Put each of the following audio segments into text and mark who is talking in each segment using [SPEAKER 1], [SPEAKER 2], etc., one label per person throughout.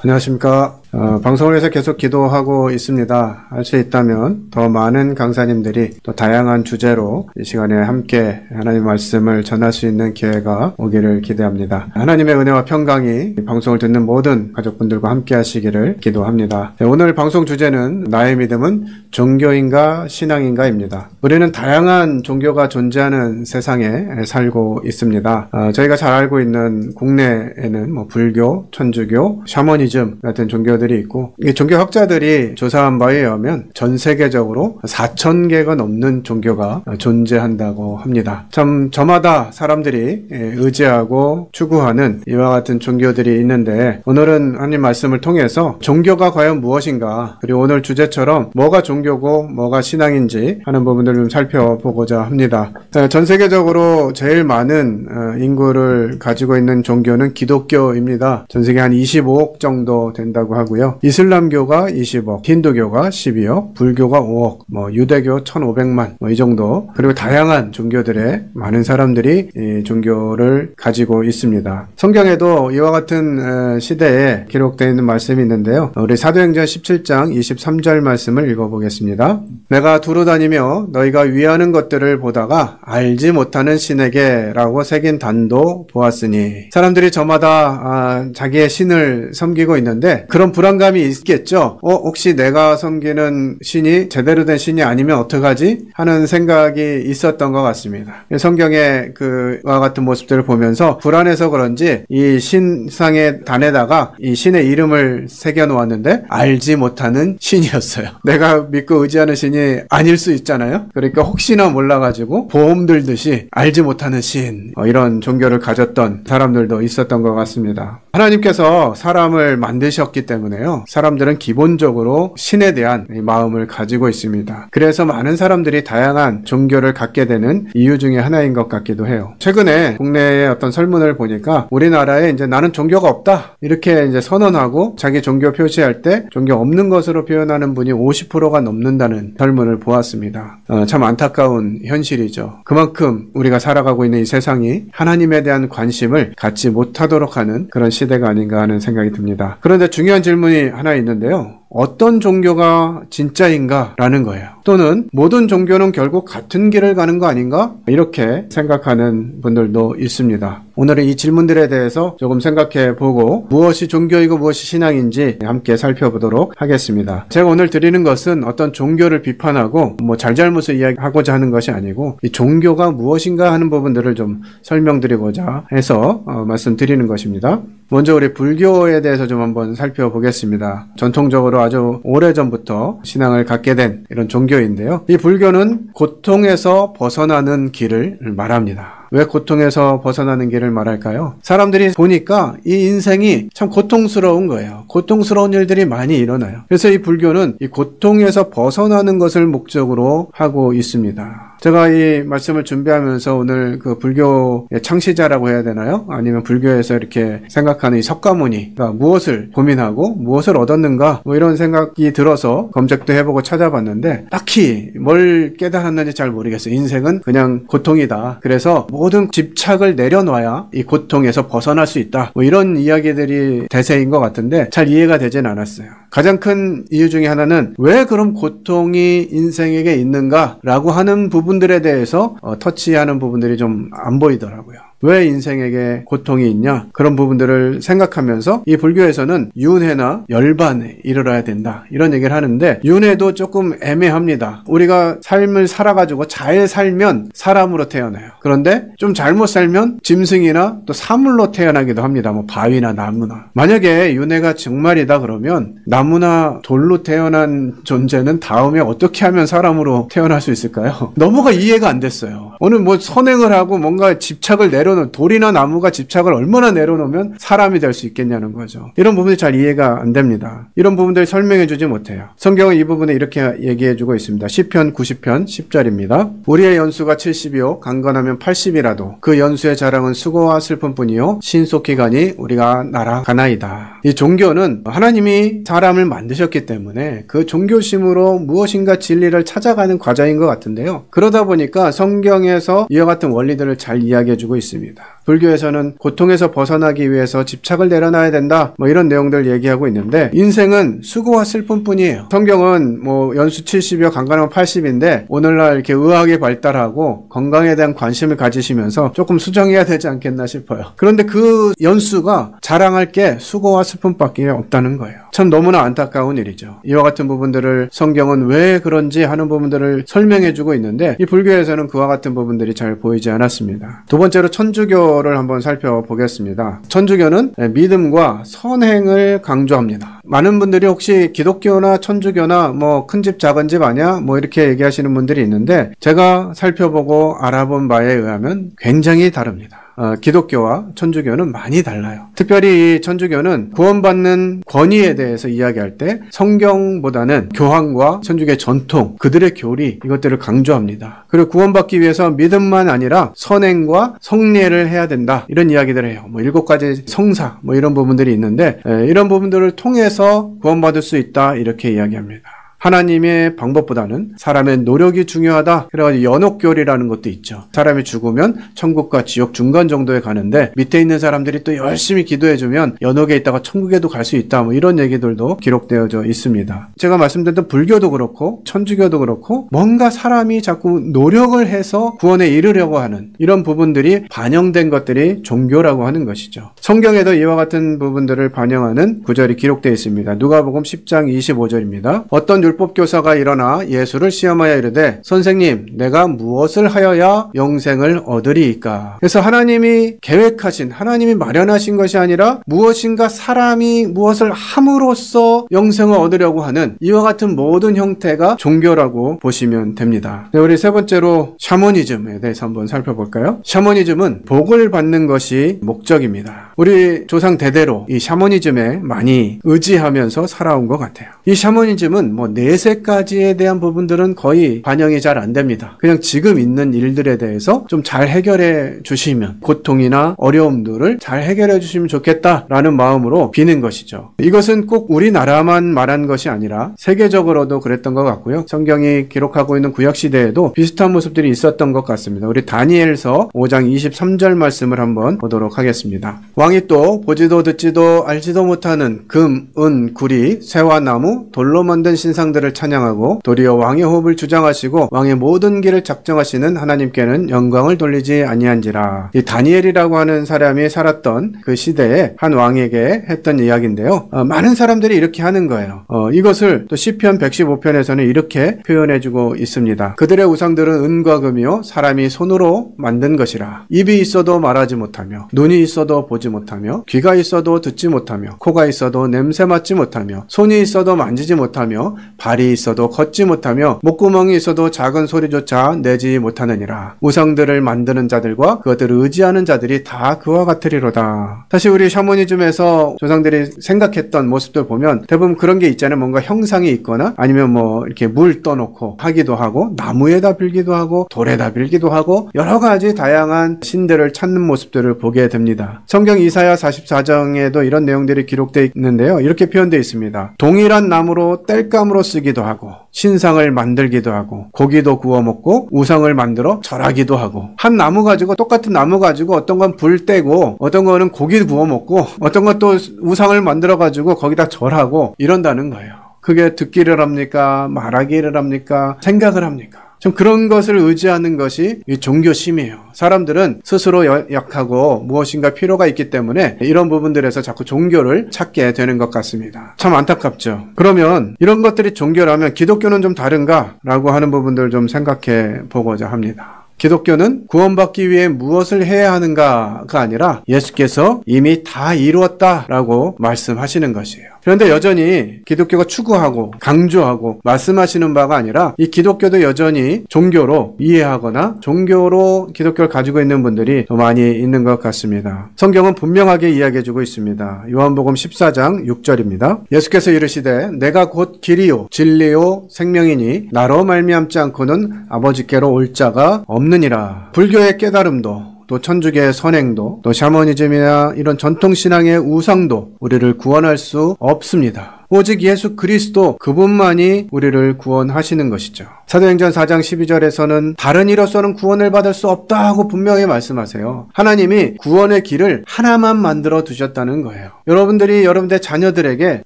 [SPEAKER 1] 안녕하십니까. 방송을 위해서 계속 기도하고 있습니다. 할 수 있다면 더 많은 강사님들이 또 다양한 주제로 이 시간에 함께 하나님의 말씀을 전할 수 있는 기회가 오기를 기대합니다. 하나님의 은혜와 평강이 방송을 듣는 모든 가족분들과 함께 하시기를 기도합니다. 오늘 방송 주제는 나의 믿음은 종교인가 신앙인가입니다. 우리는 다양한 종교가 존재하는 세상에 살고 있습니다. 저희가 잘 알고 있는 국내에는 불교, 천주교, 샤머니즘 같은 종교들이 있고, 이 종교학자들이 조사한 바에 의하면 전 세계적으로 4,000개가 넘는 종교가 존재한다고 합니다. 참 저마다 사람들이 의지하고 추구하는 이와 같은 종교들이 있는데, 오늘은 하나님 말씀을 통해서 종교가 과연 무엇인가, 그리고 오늘 주제처럼 뭐가 종교고 뭐가 신앙인지 하는 부분들을 좀 살펴보고자 합니다. 전 세계적으로 제일 많은 인구를 가지고 있는 종교는 기독교입니다. 전 세계 한 25억 정도 된다고 하고요. 이슬람교가 20억, 힌두교가 12억, 불교가 5억, 유대교 1,500만 이 정도, 그리고 다양한 종교들의 많은 사람들이 이 종교를 가지고 있습니다. 성경에도 이와 같은 시대에 기록되어 있는 말씀이 있는데요. 우리 사도행전 17장 23절 말씀을 읽어보겠습니다. 내가 두루 다니며 너희가 위하는 것들을 보다가 알지 못하는 신에게 라고 새긴 단도 보았으니. 사람들이 저마다 자기의 신을 섬기고 있는데 그런 불안감이 있겠죠. 혹시 내가 섬기는 신이 제대로 된 신이 아니면 어떡하지? 하는 생각이 있었던 것 같습니다. 성경의 그와 같은 모습들을 보면서 불안해서 그런지 이 신상의 단에다가 이 신의 이름을 새겨 놓았는데 알지 못하는 신이었어요. 내가 믿고 의지하는 신이 아닐 수 있잖아요. 그러니까 혹시나 몰라가지고 보험 들듯이 알지 못하는 신, 이런 종교를 가졌던 사람들도 있었던 것 같습니다. 하나님께서 사람을 만드셨기 때문에요, 사람들은 기본적으로 신에 대한 마음을 가지고 있습니다. 그래서 많은 사람들이 다양한 종교를 갖게 되는 이유 중에 하나인 것 같기도 해요. 최근에 국내의 어떤 설문을 보니까 우리나라에 이제 나는 종교가 없다 이렇게 이제 선언하고 자기 종교 표시할 때 종교 없는 것으로 표현하는 분이 50%가 넘는다는 설문을 보았습니다. 참 안타까운 현실이죠. 그만큼 우리가 살아가고 있는 이 세상이 하나님에 대한 관심을 갖지 못하도록 하는 그런 시대가 아닌가 하는 생각이 듭니다. 그런데 중요한 질문이 하나 있는데요. 어떤 종교가 진짜인가? 라는 거예요. 또는 모든 종교는 결국 같은 길을 가는 거 아닌가? 이렇게 생각하는 분들도 있습니다. 오늘은 이 질문들에 대해서 조금 생각해 보고 무엇이 종교이고 무엇이 신앙인지 함께 살펴보도록 하겠습니다. 제가 오늘 드리는 것은 어떤 종교를 비판하고 잘잘못을 이야기하고자 하는 것이 아니고 이 종교가 무엇인가 하는 부분들을 좀 설명드리고자 해서 말씀드리는 것입니다. 먼저 우리 불교에 대해서 좀 한번 살펴보겠습니다. 전통적으로 아주 오래전부터 신앙을 갖게 된 이런 종교인데요. 이 불교는 고통에서 벗어나는 길을 말합니다. 왜 고통에서 벗어나는 길을 말할까요? 사람들이 보니까 이 인생이 참 고통스러운 거예요. 고통스러운 일들이 많이 일어나요. 그래서 이 불교는 이 고통에서 벗어나는 것을 목적으로 하고 있습니다. 제가 이 말씀을 준비하면서 오늘 그 불교의 창시자라고 해야 되나요? 아니면 불교에서 이렇게 생각하는 이 석가모니가 무엇을 고민하고 무엇을 얻었는가? 이런 생각이 들어서 검색도 해보고 찾아봤는데 딱히 뭘 깨달았는지 잘 모르겠어요. 인생은 그냥 고통이다. 그래서 모든 집착을 내려놔야 이 고통에서 벗어날 수 있다. 이런 이야기들이 대세인 것 같은데 잘 이해가 되진 않았어요. 가장 큰 이유 중에 하나는 왜 그럼 고통이 인생에게 있는가라고 하는 부분들에 대해서 터치하는 부분들이 좀 안 보이더라고요. 왜 인생에게 고통이 있냐? 그런 부분들을 생각하면서 이 불교에서는 윤회나 열반에 이르러야 된다. 이런 얘기를 하는데 윤회도 조금 애매합니다. 우리가 삶을 살아가지고 잘 살면 사람으로 태어나요. 그런데 좀 잘못 살면 짐승이나 또 사물로 태어나기도 합니다. 바위나 나무나. 만약에 윤회가 정말이다 그러면 나무나 돌로 태어난 존재는 다음에 어떻게 하면 사람으로 태어날 수 있을까요? 너무가 이해가 안 됐어요. 오늘 선행을 하고 뭔가 집착을 내려놓은 돌이나 나무가 집착을 얼마나 내려놓으면 사람이 될 수 있겠냐는 거죠. 이런 부분이 잘 이해가 안 됩니다. 이런 부분들 설명해 주지 못해요. 성경은 이 부분에 이렇게 얘기해 주고 있습니다. 시편 90편 10절입니다. 우리의 연수가 70이요 강건하면 80이라도 그 연수의 자랑은 수고와 슬픔뿐이요 신속히 가니 우리가 날아가나이다. 이 종교는 하나님이 사람을 만드셨기 때문에 그 종교심으로 무엇인가 진리를 찾아가는 과정인 것 같은데요. 그러다 보니까 성경에서 이와 같은 원리들을 잘 이야기해 주고 있습니다. 있습니다. 불교에서는 고통에서 벗어나기 위해서 집착을 내려놔야 된다, 뭐 이런 내용들 얘기하고 있는데, 인생은 수고와 슬픔뿐이에요. 성경은 뭐 연수 70이요 강간하면 80인데 오늘날 이렇게 의학이 발달하고 건강에 대한 관심을 가지시면서 조금 수정해야 되지 않겠나 싶어요. 그런데 그 연수가 자랑할 게 수고와 슬픔밖에 없다는 거예요. 참 너무나 안타까운 일이죠. 이와 같은 부분들을 성경은 왜 그런지 하는 부분들을 설명해주고 있는데, 이 불교에서는 그와 같은 부분들이 잘 보이지 않았습니다. 두 번째로 천주교를 한번 살펴보겠습니다. 천주교는 믿음과 선행을 강조합니다. 많은 분들이 혹시 기독교나 천주교나 뭐 큰 집 작은 집 아냐 뭐 이렇게 얘기하시는 분들이 있는데, 제가 살펴보고 알아본 바에 의하면 굉장히 다릅니다. 기독교와 천주교는 많이 달라요. 특별히 이 천주교는 구원받는 권위에 대해서 이야기할 때 성경보다는 교황과 천주교의 전통, 그들의 교리, 이것들을 강조합니다. 그리고 구원받기 위해서 믿음만 아니라 선행과 성례를 해야 된다, 이런 이야기들을 해요. 뭐 7가지 성사 뭐 이런 부분들이 있는데, 이런 부분들을 통해서 구원받을 수 있다, 이렇게 이야기합니다. 하나님의 방법보다는 사람의 노력이 중요하다. 그래가지고 연옥교리라는 것도 있죠. 사람이 죽으면 천국과 지옥 중간 정도에 가는데, 밑에 있는 사람들이 또 열심히 기도해주면 연옥에 있다가 천국에도 갈 수 있다, 뭐 이런 얘기들도 기록되어져 있습니다. 제가 말씀드렸던 불교도 그렇고 천주교도 그렇고, 뭔가 사람이 자꾸 노력을 해서 구원에 이르려고 하는 이런 부분들이 반영된 것들이 종교라고 하는 것이죠. 성경에도 이와 같은 부분들을 반영하는 구절이 기록되어 있습니다. 누가복음 10장 25절입니다. 어떤 율법교사가 일어나 예수를 시험하여 이르되, 선생님, 내가 무엇을 하여야 영생을 얻으리이까? 그래서 하나님이 계획하신, 하나님이 마련하신 것이 아니라 무엇인가 사람이 무엇을 함으로써 영생을 얻으려고 하는 이와 같은 모든 형태가 종교라고 보시면 됩니다. 네, 우리 세 번째로 샤머니즘에 대해서 한번 살펴볼까요? 샤머니즘은 복을 받는 것이 목적입니다. 우리 조상 대대로 이 샤머니즘에 많이 의지하면서 살아온 것 같아요. 이 샤머니즘은 뭐 내세까지에 대한 부분들은 거의 반영이 잘 안 됩니다. 그냥 지금 있는 일들에 대해서 좀 잘 해결해 주시면, 고통이나 어려움들을 잘 해결해 주시면 좋겠다라는 마음으로 비는 것이죠. 이것은 꼭 우리나라만 말한 것이 아니라 세계적으로도 그랬던 것 같고요. 성경이 기록하고 있는 구약시대에도 비슷한 모습들이 있었던 것 같습니다. 우리 다니엘서 5장 23절 말씀을 한번 보도록 하겠습니다. 왕이 또 보지도 듣지도 알지도 못하는 금, 은, 구리, 쇠와 나무, 돌로 만든 신상들을 찬양하고 도리어 왕의 호흡을 주장하시고 왕의 모든 길을 작정하시는 하나님께는 영광을 돌리지 아니한지라. 이 다니엘이라고 하는 사람이 살았던 그 시대에 한 왕에게 했던 이야기인데요. 많은 사람들이 이렇게 하는 거예요. 이것을 또 시편 115편에서는 이렇게 표현해주고 있습니다. 그들의 우상들은 은과 금이요 사람이 손으로 만든 것이라. 입이 있어도 말하지 못하며, 눈이 있어도 보지 못하며, 귀가 있어도 듣지 못하며, 코가 있어도 냄새 맡지 못하며, 손이 있어도 만지지 못하며, 발이 있어도 걷지 못하며, 목구멍이 있어도 작은 소리조차 내지 못하느니라. 우상들을 만드는 자들과 그것들을 의지하는 자들이 다 그와 같으리로다. 사실 우리 샤머니즘에서 조상들이 생각했던 모습들 보면 대부분 그런 게 있잖아요. 뭔가 형상이 있거나 아니면 뭐 이렇게 물 떠놓고 하기도 하고, 나무에다 빌기도 하고, 돌에다 빌기도 하고, 여러 가지 다양한 신들을 찾는 모습들을 보게 됩니다. 성경 이사야 44장에도 이런 내용들이 기록되어 있는데요. 이렇게 표현되어 있습니다. 동일한 나무로 땔감으로 쓰기도 하고, 신상을 만들기도 하고, 고기도 구워 먹고, 우상을 만들어 절하기도 하고. 한 나무 가지고, 똑같은 나무 가지고 어떤 건 불 떼고, 어떤 거는 고기 구워 먹고, 어떤 건 또 우상을 만들어 가지고 거기다 절하고 이런다는 거예요. 그게 듣기를 합니까? 말하기를 합니까? 생각을 합니까? 좀 그런 것을 의지하는 것이 이 종교심이에요. 사람들은 스스로 약하고 무엇인가 필요가 있기 때문에 이런 부분들에서 자꾸 종교를 찾게 되는 것 같습니다. 참 안타깝죠. 그러면 이런 것들이 종교라면 기독교는 좀 다른가? 라고 하는 부분들을 좀 생각해 보고자 합니다. 기독교는 구원받기 위해 무엇을 해야 하는가가 아니라 예수께서 이미 다 이루었다라고 말씀하시는 것이에요. 그런데 여전히 기독교가 추구하고 강조하고 말씀하시는 바가 아니라 이 기독교도 여전히 종교로 이해하거나 종교로 기독교를 가지고 있는 분들이 더 많이 있는 것 같습니다. 성경은 분명하게 이야기해주고 있습니다. 요한복음 14장 6절입니다. 예수께서 이르시되 내가 곧 길이요 진리요 생명이니 나로 말미암지 않고는 아버지께로 올 자가 없느니라. 불교의 깨달음도 또 천주교의 선행도 또 샤머니즘이나 이런 전통신앙의 우상도 우리를 구원할 수 없습니다. 오직 예수 그리스도 그분만이 우리를 구원하시는 것이죠. 사도행전 4장 12절에서는 다른 이로서는 구원을 받을 수 없다 하고 분명히 말씀하세요. 하나님이 구원의 길을 하나만 만들어 두셨다는 거예요. 여러분들이 여러분의 자녀들에게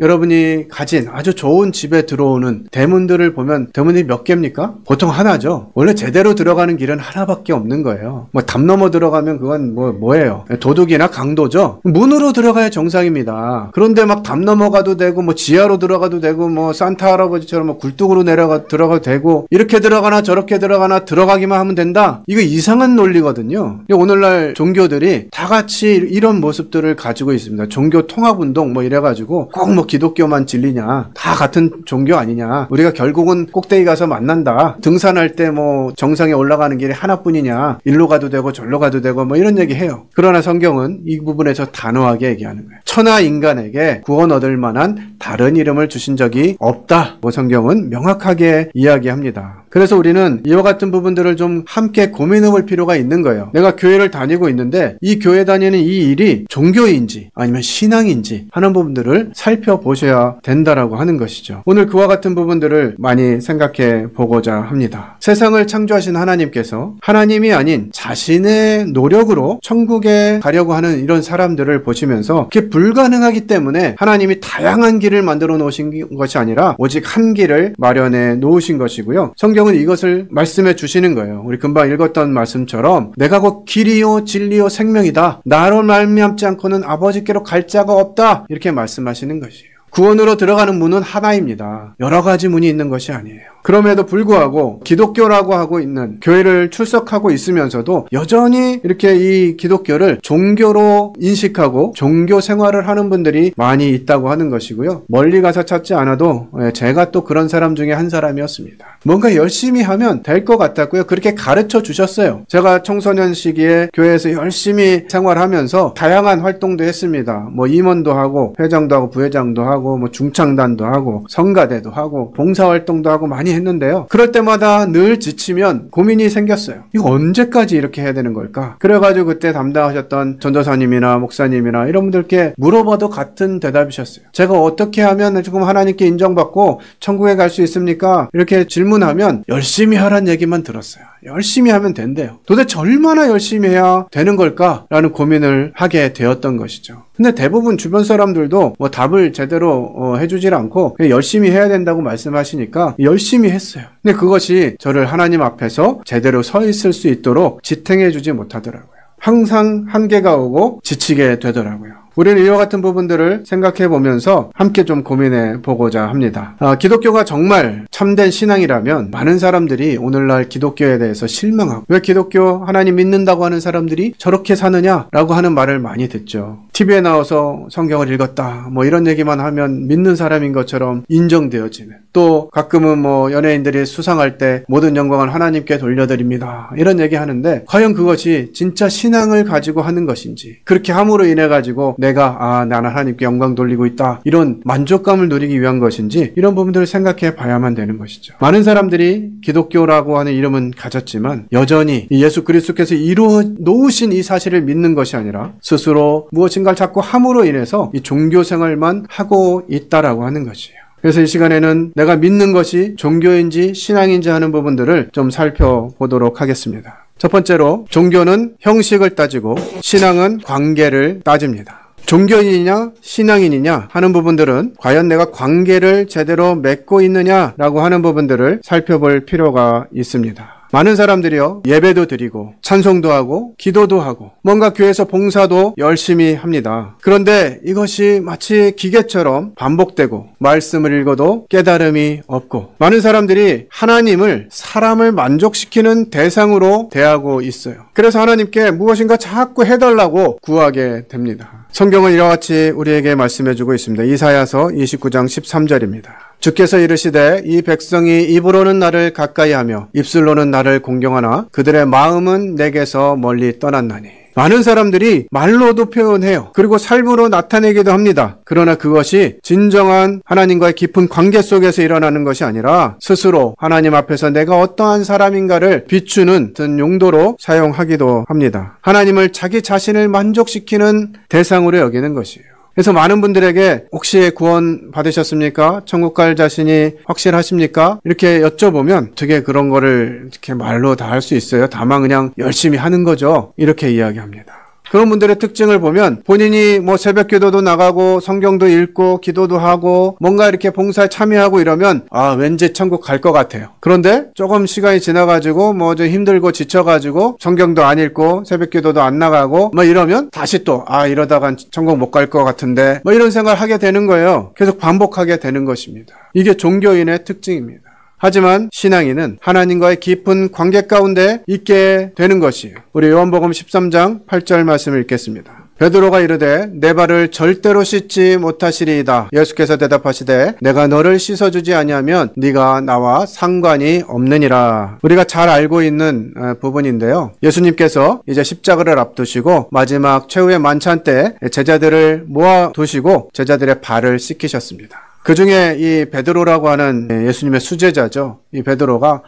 [SPEAKER 1] 여러분이 가진 아주 좋은 집에 들어오는 대문들을 보면 대문이 몇 개입니까? 보통 하나죠. 원래 제대로 들어가는 길은 하나밖에 없는 거예요. 뭐 담 넘어 들어가면 그건 뭐예요? 도둑이나 강도죠. 문으로 들어가야 정상입니다. 그런데 막 담 넘어가도 되고 뭐 지하로 들어가도 되고 뭐 산타 할아버지처럼 뭐 굴뚝으로 들어가도 되고 이렇게 들어가나 저렇게 들어가나 들어가기만 하면 된다. 이거 이상한 논리거든요. 오늘날 종교들이 다 같이 이런 모습들을 가지고 있습니다. 종교 통합운동 뭐 이래가지고 꼭 뭐 기독교만 진리냐, 다 같은 종교 아니냐, 우리가 결국은 꼭대기 가서 만난다, 등산할 때 뭐 정상에 올라가는 길이 하나뿐이냐, 일로 가도 되고 절로 가도 되고 뭐 이런 얘기 해요. 그러나 성경은 이 부분에서 단호하게 얘기하는 거예요. 천하 인간에게 구원 얻을 만한 다른 이름을 주신 적이 없다. 뭐 성경은 명확하게 이야기합니다. 그래서 우리는 이와 같은 부분들을 좀 함께 고민해 볼 필요가 있는 거예요. 내가 교회를 다니고 있는데 이 교회 다니는 이 일이 종교인지 아니면 신앙인지 하는 부분들을 살펴보셔야 된다라고 하는 것이죠. 오늘 그와 같은 부분들을 많이 생각해 보고자 합니다. 세상을 창조하신 하나님께서 하나님이 아닌 자신의 노력으로 천국에 가려고 하는 이런 사람들을 보시면서 그게 불가능하기 때문에 하나님이 다양한 길을 만들어 놓으신 것이 아니라 오직 한 길을 마련해 놓으신 것이고요. 성경은 이것을 말씀해 주시는 거예요. 우리 금방 읽었던 말씀처럼 내가 곧 길이요 진리요 생명이다. 나로 말미암지 않고는 아버지께로 갈 자가 없다. 이렇게 말씀하시는 것이에요. 구원으로 들어가는 문은 하나입니다. 여러 가지 문이 있는 것이 아니에요. 그럼에도 불구하고 기독교라고 하고 있는 교회를 출석하고 있으면서도 여전히 이렇게 이 기독교를 종교로 인식하고 종교 생활을 하는 분들이 많이 있다고 하는 것이고요. 멀리 가서 찾지 않아도 제가 또 그런 사람 중에 한 사람이었습니다. 뭔가 열심히 하면 될 것 같았고요. 그렇게 가르쳐 주셨어요. 제가 청소년 시기에 교회에서 열심히 생활하면서 다양한 활동도 했습니다. 뭐 임원도 하고 회장도 하고 부회장도 하고 뭐 중창단도 하고 성가대도 하고 봉사활동도 하고 많이 했는데요. 그럴 때마다 늘 지치면 고민이 생겼어요. 이거 언제까지 이렇게 해야 되는 걸까? 그래가지고 그때 담당하셨던 전도사님이나 목사님이나 이런 분들께 물어봐도 같은 대답이셨어요. 제가 어떻게 하면 지금 하나님께 인정받고 천국에 갈 수 있습니까? 이렇게 질문하면 열심히 하라는 얘기만 들었어요. 열심히 하면 된대요. 도대체 얼마나 열심히 해야 되는 걸까라는 고민을 하게 되었던 것이죠. 근데 대부분 주변 사람들도 뭐 답을 제대로 해주질 않고 그냥 열심히 해야 된다고 말씀하시니까 열심히 했어요. 근데 그것이 저를 하나님 앞에서 제대로 서 있을 수 있도록 지탱해 주지 못하더라고요. 항상 한계가 오고 지치게 되더라고요. 우리는 이와 같은 부분들을 생각해 보면서 함께 좀 고민해 보고자 합니다. 기독교가 정말 참된 신앙이라면 많은 사람들이 오늘날 기독교에 대해서 실망하고 왜 기독교 하나님 믿는다고 하는 사람들이 저렇게 사느냐라고 하는 말을 많이 듣죠. TV에 나와서 성경을 읽었다 뭐 이런 얘기만 하면 믿는 사람인 것처럼 인정되어지는, 또 가끔은 뭐 연예인들이 수상할 때 모든 영광을 하나님께 돌려드립니다 이런 얘기 하는데 과연 그것이 진짜 신앙을 가지고 하는 것인지, 그렇게 함으로 인해 가지고 내가 나는 하나님께 영광 돌리고 있다 이런 만족감을 누리기 위한 것인지, 이런 부분들을 생각해 봐야만 되는 것이죠. 많은 사람들이 기독교라고 하는 이름은 가졌지만 여전히 예수 그리스도께서 이루어 놓으신 이 사실을 믿는 것이 아니라 스스로 무엇인가를 자꾸 함으로 인해서 이 종교 생활만 하고 있다라고 하는 것이에요. 그래서 이 시간에는 내가 믿는 것이 종교인지 신앙인지 하는 부분들을 좀 살펴보도록 하겠습니다. 첫 번째로, 종교는 형식을 따지고 신앙은 관계를 따집니다. 종교인이냐 신앙인이냐 하는 부분들은 과연 내가 관계를 제대로 맺고 있느냐라고 하는 부분들을 살펴볼 필요가 있습니다. 많은 사람들이요, 예배도 드리고 찬송도 하고 기도도 하고 뭔가 교회에서 봉사도 열심히 합니다. 그런데 이것이 마치 기계처럼 반복되고 말씀을 읽어도 깨달음이 없고, 많은 사람들이 하나님을 사람을 만족시키는 대상으로 대하고 있어요. 그래서 하나님께 무엇인가 자꾸 해달라고 구하게 됩니다. 성경은 이와 같이 우리에게 말씀해주고 있습니다. 이사야서 29장 13절입니다. 주께서 이르시되 이 백성이 입으로는 나를 가까이하며 입술로는 나를 공경하나 그들의 마음은 내게서 멀리 떠났나니. 많은 사람들이 말로도 표현해요. 그리고 삶으로 나타내기도 합니다. 그러나 그것이 진정한 하나님과의 깊은 관계 속에서 일어나는 것이 아니라 스스로 하나님 앞에서 내가 어떠한 사람인가를 비추는 든 용도로 사용하기도 합니다. 하나님을 자기 자신을 만족시키는 대상으로 여기는 것이에요. 그래서 많은 분들에게 혹시 구원 받으셨습니까? 천국 갈 자신이 확실하십니까? 이렇게 여쭤보면 어떻게 그런 거를 이렇게 말로 다 할 수 있어요? 다만 그냥 열심히 하는 거죠. 이렇게 이야기합니다. 그런 분들의 특징을 보면 본인이 뭐 새벽 기도도 나가고 성경도 읽고 기도도 하고 뭔가 이렇게 봉사에 참여하고 이러면 왠지 천국 갈 것 같아요. 그런데 조금 시간이 지나가지고 뭐 좀 힘들고 지쳐가지고 성경도 안 읽고 새벽 기도도 안 나가고 뭐 이러면 다시 또 이러다간 천국 못 갈 것 같은데 뭐 이런 생각을 하게 되는 거예요. 계속 반복하게 되는 것입니다. 이게 종교인의 특징입니다. 하지만 신앙인은 하나님과의 깊은 관계 가운데 있게 되는 것이에요. 우리 요한복음 13장 8절 말씀을 읽겠습니다. 베드로가 이르되 내 발을 절대로 씻지 못하시리이다. 예수께서 대답하시되 내가 너를 씻어주지 아니하면 네가 나와 상관이 없느니라. 우리가 잘 알고 있는 부분인데요. 예수님께서 이제 십자가를 앞두시고 마지막 최후의 만찬 때 제자들을 모아두시고 제자들의 발을 씻기셨습니다. 그 중에 이 베드로라고 하는 예수님의 수제자죠. 이 베드로가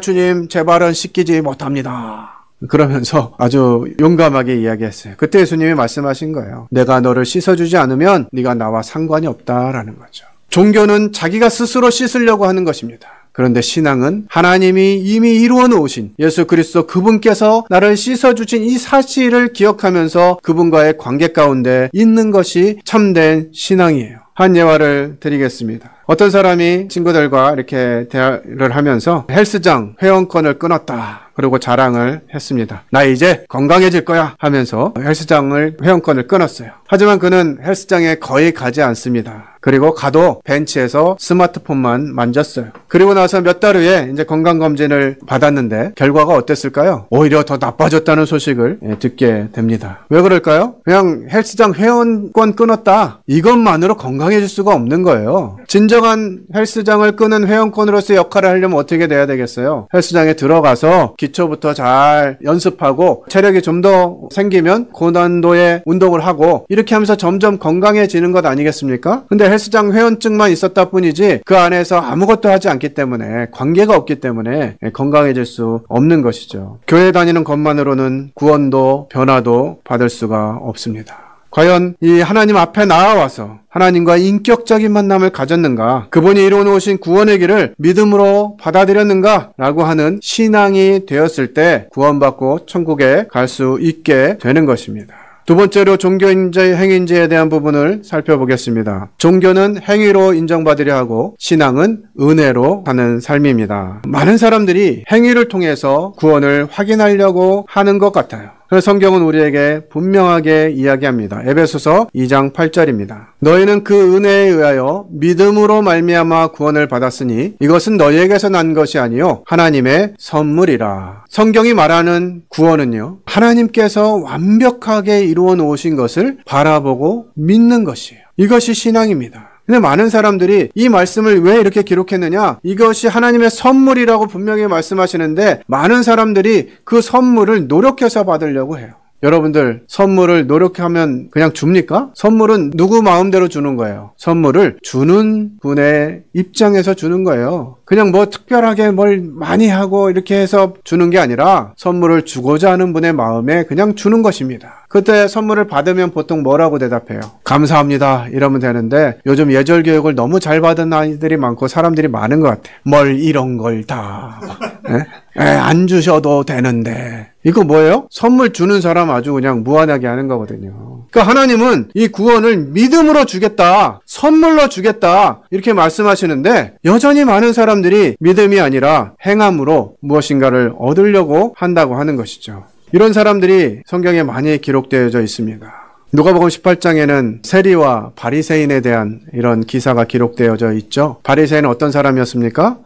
[SPEAKER 1] 주님 제 발은 씻기지 못합니다. 그러면서 아주 용감하게 이야기했어요. 그때 예수님이 말씀하신 거예요. 내가 너를 씻어주지 않으면 네가 나와 상관이 없다라는 거죠. 종교는 자기가 스스로 씻으려고 하는 것입니다. 그런데 신앙은 하나님이 이미 이루어 놓으신 예수 그리스도 그분께서 나를 씻어주신 이 사실을 기억하면서 그분과의 관계 가운데 있는 것이 참된 신앙이에요. 한 예화를 드리겠습니다. 어떤 사람이 친구들과 이렇게 대화를 하면서 헬스장 회원권을 끊었다. 그리고 자랑을 했습니다. 나 이제 건강해질 거야 하면서 헬스장을 회원권을 끊었어요. 하지만 그는 헬스장에 거의 가지 않습니다. 그리고 가도 벤치에서 스마트폰만 만졌어요. 그리고 나서 몇 달 후에 이제 건강검진을 받았는데 결과가 어땠을까요? 오히려 더 나빠졌다는 소식을 듣게 됩니다. 왜 그럴까요? 그냥 헬스장 회원권 끊었다. 이것만으로 건강해질 수가 없는 거예요. 진정한 헬스장을 끄는 회원권으로서의 역할을 하려면 어떻게 돼야 되겠어요? 헬스장에 들어가서 기초부터 잘 연습하고 체력이 좀 더 생기면 고난도의 운동을 하고 이렇게 하면서 점점 건강해지는 것 아니겠습니까? 근데 헬스장 회원증만 있었다 뿐이지 그 안에서 아무것도 하지 않기 때문에 관계가 없기 때문에 건강해질 수 없는 것이죠. 교회 다니는 것만으로는 구원도 변화도 받을 수가 없습니다. 과연 이 하나님 앞에 나와서 하나님과 인격적인 만남을 가졌는가? 그분이 이루어놓으신 구원의 길을 믿음으로 받아들였는가? 라고 하는 신앙이 되었을 때 구원받고 천국에 갈 수 있게 되는 것입니다. 두 번째로 종교인지 행위인지에 대한 부분을 살펴보겠습니다. 종교는 행위로 인정받으려 하고 신앙은 은혜로 사는 삶입니다. 많은 사람들이 행위를 통해서 구원을 확인하려고 하는 것 같아요. 그래서 성경은 우리에게 분명하게 이야기합니다. 에베소서 2장 8절입니다. 너희는 그 은혜에 의하여 믿음으로 말미암아 구원을 받았으니 이것은 너희에게서 난 것이 아니요 하나님의 선물이라. 성경이 말하는 구원은요, 하나님께서 완벽하게 이루어 놓으신 것을 바라보고 믿는 것이에요. 이것이 신앙입니다. 근데 많은 사람들이 이 말씀을 왜 이렇게 기록했느냐? 이것이 하나님의 선물이라고 분명히 말씀하시는데 많은 사람들이 그 선물을 노력해서 받으려고 해요. 여러분들 선물을 노력하면 그냥 줍니까? 선물은 누구 마음대로 주는 거예요. 선물을 주는 분의 입장에서 주는 거예요. 그냥 뭐 특별하게 뭘 많이 하고 이렇게 해서 주는 게 아니라 선물을 주고자 하는 분의 마음에 그냥 주는 것입니다. 그때 선물을 받으면 보통 뭐라고 대답해요? 감사합니다 이러면 되는데 요즘 예절 교육을 너무 잘 받은 아이들이 많고 사람들이 많은 것 같아요. 뭘 이런 걸 다 안 주셔도 되는데 이거 뭐예요? 선물 주는 사람 아주 그냥 무한하게 하는 거거든요. 그러니까 하나님은 이 구원을 믿음으로 주겠다, 선물로 주겠다 이렇게 말씀하시는데 여전히 많은 사람들이 믿음이 아니라 행함으로 무엇인가를 얻으려고 한다고 하는 것이죠. 이런 사람들이 성경에 많이 기록되어져 있습니다. 누가복음 18장에는 세리와 바리새인에 대한 이런 기사가 기록되어져 있죠. 바리새인은 어떤 사람이었습니까?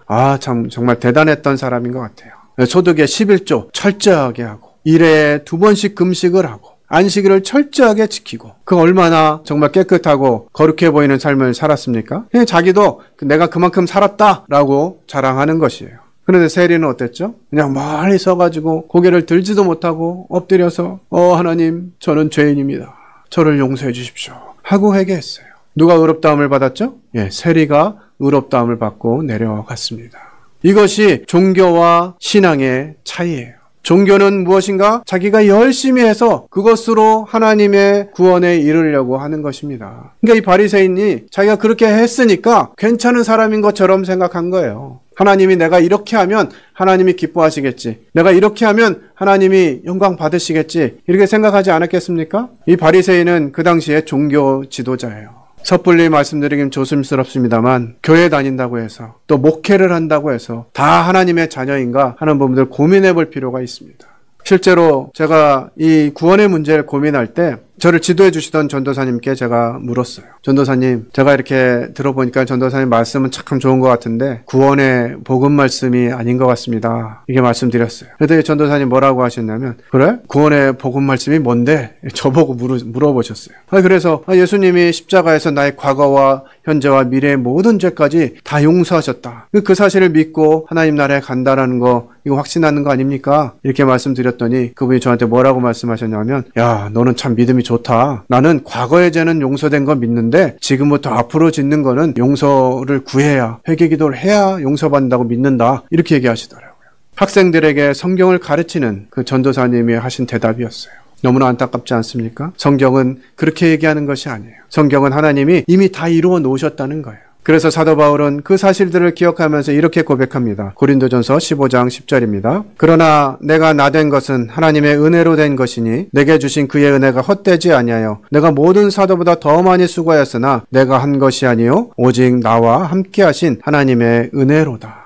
[SPEAKER 1] 정말 대단했던 사람인 것 같아요. 소득의 11조 철저하게 하고 일에 2번씩 금식을 하고 안식일을 철저하게 지키고 그 얼마나 정말 깨끗하고 거룩해 보이는 삶을 살았습니까? 그냥 자기도 내가 그만큼 살았다라고 자랑하는 것이에요. 그런데 세리는 어땠죠? 그냥 멀리 서가지고 고개를 들지도 못하고 엎드려서 하나님 저는 죄인입니다. 저를 용서해 주십시오 하고 회개했어요. 누가 의롭다함을 받았죠? 세리가 의롭다함을 받고 내려갔습니다. 이것이 종교와 신앙의 차이예요. 종교는 무엇인가? 자기가 열심히 해서 그것으로 하나님의 구원에 이르려고 하는 것입니다. 그러니까 이 바리새인이 자기가 그렇게 했으니까 괜찮은 사람인 것처럼 생각한 거예요. 하나님이 내가 이렇게 하면 하나님이 기뻐하시겠지. 내가 이렇게 하면 하나님이 영광 받으시겠지. 이렇게 생각하지 않았겠습니까? 이 바리새인은 그 당시에 종교 지도자예요. 섣불리 말씀드리긴 조심스럽습니다만 교회 다닌다고 해서 또 목회를 한다고 해서 다 하나님의 자녀인가 하는 부분들 고민해 볼 필요가 있습니다. 실제로 제가 이 구원의 문제를 고민할 때 저를 지도해 주시던 전도사님께 제가 물었어요. 전도사님, 제가 이렇게 들어보니까 전도사님 말씀은 참 좋은 것 같은데 구원의 복음 말씀이 아닌 것 같습니다. 이게 말씀드렸어요. 그랬더니 전도사님 뭐라고 하셨냐면, 그래? 구원의 복음 말씀이 뭔데? 저보고 물어보셨어요. 그래서 예수님이 십자가에서 나의 과거와 현재와 미래의 모든 죄까지 다 용서하셨다. 그 사실을 믿고 하나님 나라에 간다라는 거 이거 확신하는 거 아닙니까? 이렇게 말씀드렸더니 그분이 저한테 뭐라고 말씀하셨냐면, 야, 너는 참 믿음이 좋다. 나는 과거의 죄는 용서된 거 믿는데 지금부터 앞으로 짓는 거는 용서를 구해야, 회개기도를 해야 용서받는다고 믿는다. 이렇게 얘기하시더라고요. 학생들에게 성경을 가르치는 그 전도사님이 하신 대답이었어요. 너무나 안타깝지 않습니까? 성경은 그렇게 얘기하는 것이 아니에요. 성경은 하나님이 이미 다 이루어 놓으셨다는 거예요. 그래서 사도 바울은 그 사실들을 기억하면서 이렇게 고백합니다. 고린도전서 15장 10절입니다. 그러나 내가 나된 것은 하나님의 은혜로 된 것이니 내게 주신 그의 은혜가 헛되지 아니하여 내가 모든 사도보다 더 많이 수고하였으나 내가 한 것이 아니요 오직 나와 함께 하신 하나님의 은혜로다.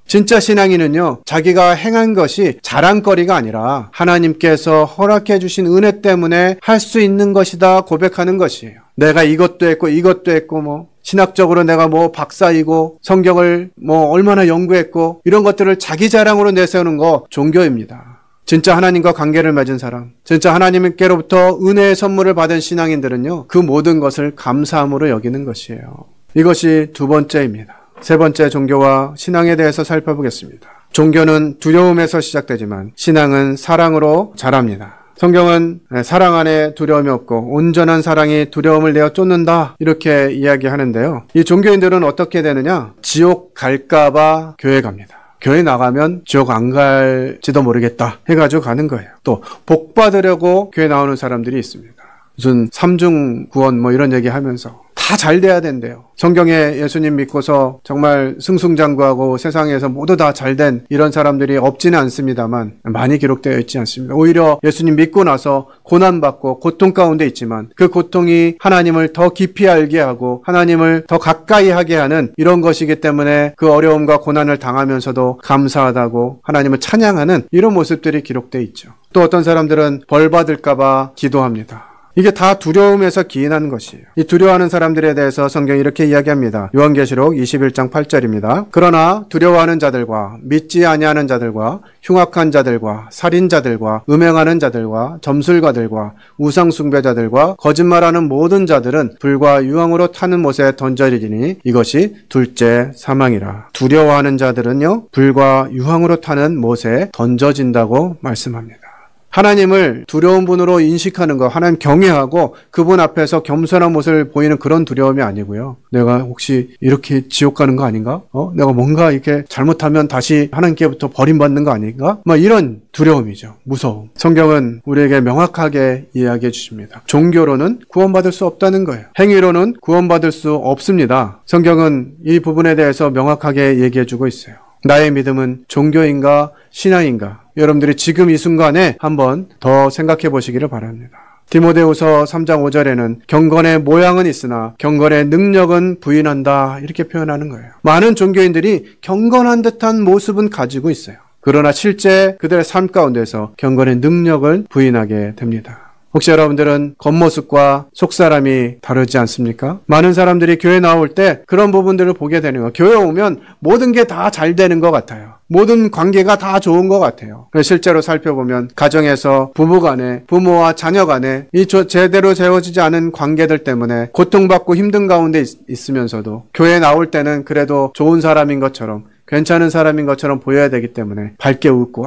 [SPEAKER 1] 진짜 신앙인은요, 자기가 행한 것이 자랑거리가 아니라 하나님께서 허락해 주신 은혜 때문에 할 수 있는 것이다 고백하는 것이에요. 내가 이것도 했고 이것도 했고 신학적으로 내가 박사이고 성경을 얼마나 연구했고 이런 것들을 자기 자랑으로 내세우는 거 종교입니다. 진짜 하나님과 관계를 맺은 사람, 진짜 하나님께로부터 은혜의 선물을 받은 신앙인들은요, 그 모든 것을 감사함으로 여기는 것이에요. 이것이 두 번째입니다. 세 번째 종교와 신앙에 대해서 살펴보겠습니다. 종교는 두려움에서 시작되지만 신앙은 사랑으로 자랍니다. 성경은 사랑 안에 두려움이 없고 온전한 사랑이 두려움을 내어 쫓는다 이렇게 이야기하는데요. 이 종교인들은 어떻게 되느냐? 지옥 갈까봐 교회 갑니다. 교회 나가면 지옥 안 갈지도 모르겠다 해가지고 가는 거예요. 또 복 받으려고 교회 나오는 사람들이 있습니다. 무슨 삼중 구원 이런 얘기 하면서 다 잘 돼야 된대요. 성경에 예수님 믿고서 정말 승승장구하고 세상에서 모두 다 잘된 이런 사람들이 없지는 않습니다만 많이 기록되어 있지 않습니다. 오히려 예수님 믿고 나서 고난받고 고통 가운데 있지만 그 고통이 하나님을 더 깊이 알게 하고 하나님을 더 가까이 하게 하는 이런 것이기 때문에 그 어려움과 고난을 당하면서도 감사하다고 하나님을 찬양하는 이런 모습들이 기록되어 있죠. 또 어떤 사람들은 벌 받을까 봐 기도합니다. 이게 다 두려움에서 기인하는 것이에요. 이 두려워하는 사람들에 대해서 성경이 이렇게 이야기합니다. 요한계시록 21장 8절입니다. 그러나 두려워하는 자들과 믿지 아니하는 자들과 흉악한 자들과 살인자들과 음행하는 자들과 점술가들과 우상숭배자들과 거짓말하는 모든 자들은 불과 유황으로 타는 못에 던져지리니 이것이 둘째 사망이라. 두려워하는 자들은요, 불과 유황으로 타는 못에 던져진다고 말씀합니다. 하나님을 두려운 분으로 인식하는 거, 하나님 경외하고 그분 앞에서 겸손한 모습을 보이는 그런 두려움이 아니고요. 내가 혹시 이렇게 지옥 가는 거 아닌가? 내가 뭔가 이렇게 잘못하면 다시 하나님께부터 버림받는 거 아닌가? 이런 두려움이죠. 무서움. 성경은 우리에게 명확하게 이야기해 주십니다. 종교로는 구원받을 수 없다는 거예요. 행위로는 구원받을 수 없습니다. 성경은 이 부분에 대해서 명확하게 얘기해 주고 있어요. 나의 믿음은 종교인가 신앙인가? 여러분들이 지금 이 순간에 한번 더 생각해 보시기를 바랍니다. 디모데후서 3장 5절에는 경건의 모양은 있으나 경건의 능력은 부인한다 이렇게 표현하는 거예요. 많은 종교인들이 경건한 듯한 모습은 가지고 있어요. 그러나 실제 그들의 삶 가운데서 경건의 능력을 부인하게 됩니다. 혹시 여러분들은 겉모습과 속사람이 다르지 않습니까? 많은 사람들이 교회 나올 때 그런 부분들을 보게 되는 거예요. 교회 오면 모든 게 다 잘 되는 것 같아요. 모든 관계가 다 좋은 것 같아요. 실제로 살펴보면 가정에서 부부간에 부모와 자녀간에 이 제대로 세워지지 않은 관계들 때문에 고통받고 힘든 가운데 있으면서도 교회 나올 때는 그래도 좋은 사람인 것처럼 괜찮은 사람인 것처럼 보여야 되기 때문에 밝게 웃고